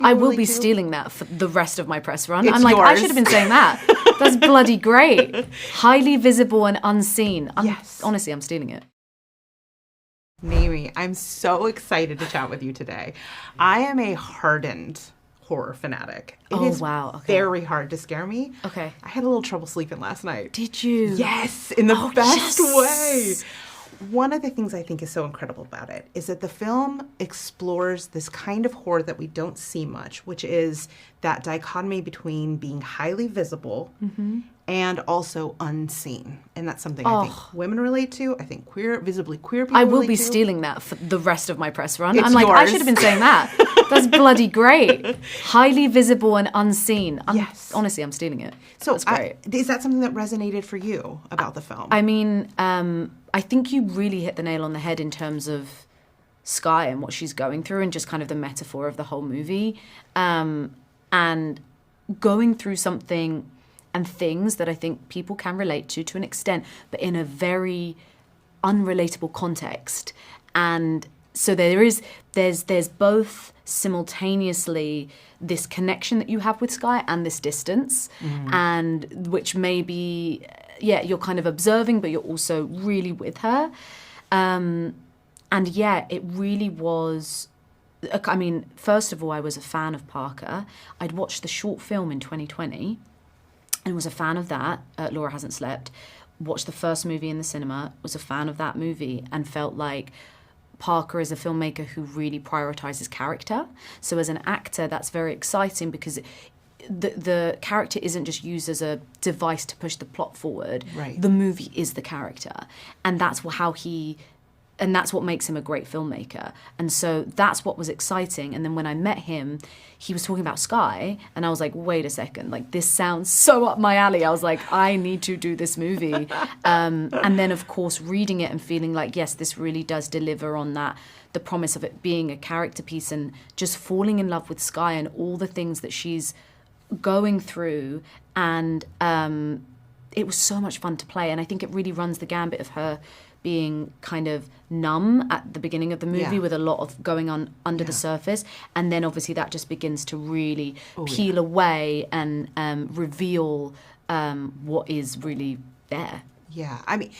I will relate be to? stealing that for the rest of my press run. It's I'm like, I yours. should have been saying that. That's bloody great. Highly visible and unseen. Yes. Honestly, I'm stealing it. Naomi, I'm so excited to chat with you today. I am a hardened horror fanatic. It is wow. Okay. very hard to scare me. Okay. I had a little trouble sleeping last night. Did you? Yes, in the best yes. way. One of the things I think is so incredible about it is that the film explores this kind of horror that we don't see much, which is that dichotomy between being highly visible and also unseen. And that's something I think women relate to. I think visibly queer people I will relate be to. stealing that for the rest of my press run. It's I'm like, I yours. should have been saying that. That's bloody great. Highly visible and unseen. Yes. Honestly, I'm stealing it. So That's great. is that something that resonated for you about the film? I mean, I think you really hit the nail on the head in terms of Skye and what she's going through and just kind of the metaphor of the whole movie. And going through something and things that I think people can relate to an extent, but in a very unrelatable context. And so there's both simultaneously this connection that you have with Skye and this distance, and which maybe, you're kind of observing, but you're also really with her. And yeah, it really was. I mean, first of all, I was a fan of Parker. I'd watched the short film in 2020 and was a fan of that. Laura Hasn't Slept. Watched the first movie in the cinema, was a fan of that movie, and felt like Parker is a filmmaker who really prioritizes character. So as an actor, that's very exciting because the character isn't just used as a device to push the plot forward. Right. The movie is the character. And that's that's what makes him a great filmmaker. And so that's what was exciting. And then when I met him, he was talking about Skye, and I was like, wait a second, like this sounds so up my alley. I was like, I need to do this movie. And then of course reading it and feeling like, yes, this really does deliver on that, the promise of it being a character piece, and just falling in love with Skye and all the things that she's going through. And it was so much fun to play. And I think it really runs the gambit of her being kind of numb at the beginning of the movie with a lot of going on under the surface. And then obviously that just begins to really peel away and reveal what is really there. Yeah, I mean,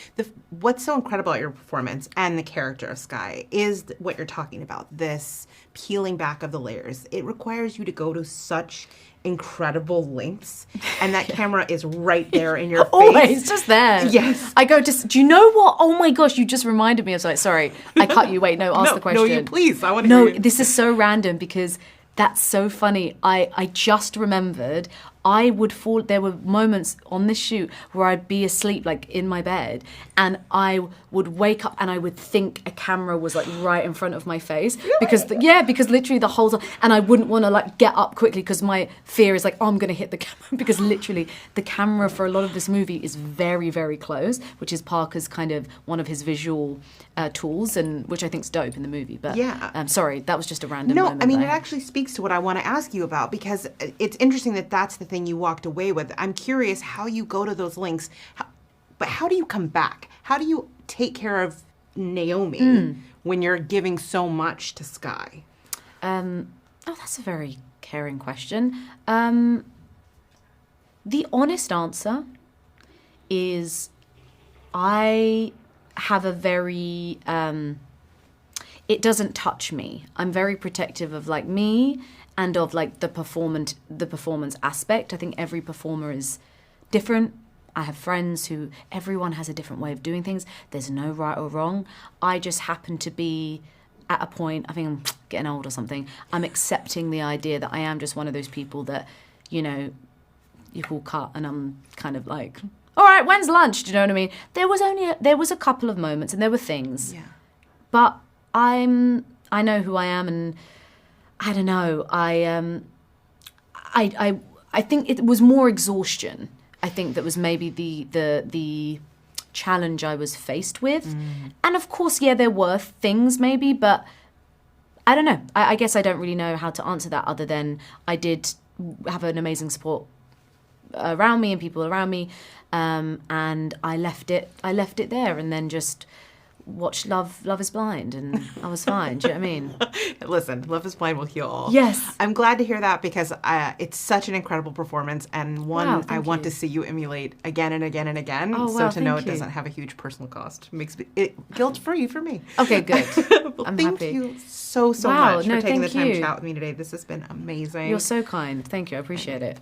what's so incredible about your performance and the character of Skye is what you're talking about, this peeling back of the layers. It requires you to go to such incredible lengths, and that camera is right there in your face. Always, just there. Yes. I go, do you know what? Oh my gosh, you just reminded me of something. Sorry, I cut you. Wait, no, ask the question. No, you please. I want to hear you. This is so random because that's so funny. I just remembered I would fall. There were moments on this shoot where I'd be asleep, like in my bed, and I would wake up and I would think a camera was like right in front of my face. Really? Because literally the whole time, and I wouldn't want to like get up quickly because my fear is like, oh, I'm going to hit the camera, because literally the camera for a lot of this movie is very, very close, which is Parker's kind of one of his visual tools, and which I think is dope in the movie. But sorry, that was just a random moment. No, I mean, it actually speaks to what I want to ask you about, because it's interesting that that's the thing you walked away with. I'm curious how you go to those lengths, but how do you come back? How do you take care of Naomi when you're giving so much to Skye? That's a very caring question. The honest answer is I have a very... it doesn't touch me. I'm very protective of like me and of like the performance aspect. I think every performer is different. I have friends who, everyone has a different way of doing things. There's no right or wrong. I just happen to be at a point, I think I'm getting old or something, I'm accepting the idea that I am just one of those people that, you know, you call cut, and I'm kind of like, all right, when's lunch? Do you know what I mean? There was a couple of moments and there were things. Yeah. But I know who I am, and I don't know. I think it was more exhaustion. I think that was maybe the challenge I was faced with. And of course, there were things maybe, but I don't know. I guess I don't really know how to answer that, other than I did have an amazing support around me and people around me, and I left it there, and then just watched Love is Blind, and I was fine. Do you know what I mean? Listen, Love is Blind will heal all. Yes. I'm glad to hear that because it's such an incredible performance and one Wow, I thank want you. to see you emulate again and again and again. Oh, so wow, to know it thank you. doesn't have a huge personal cost makes it guilt-free for me. Okay, good. Well, I'm thank happy. you so Wow, much no, for taking the thank time to you. chat with me today. This has been amazing. You're so kind. Thank you. I appreciate it.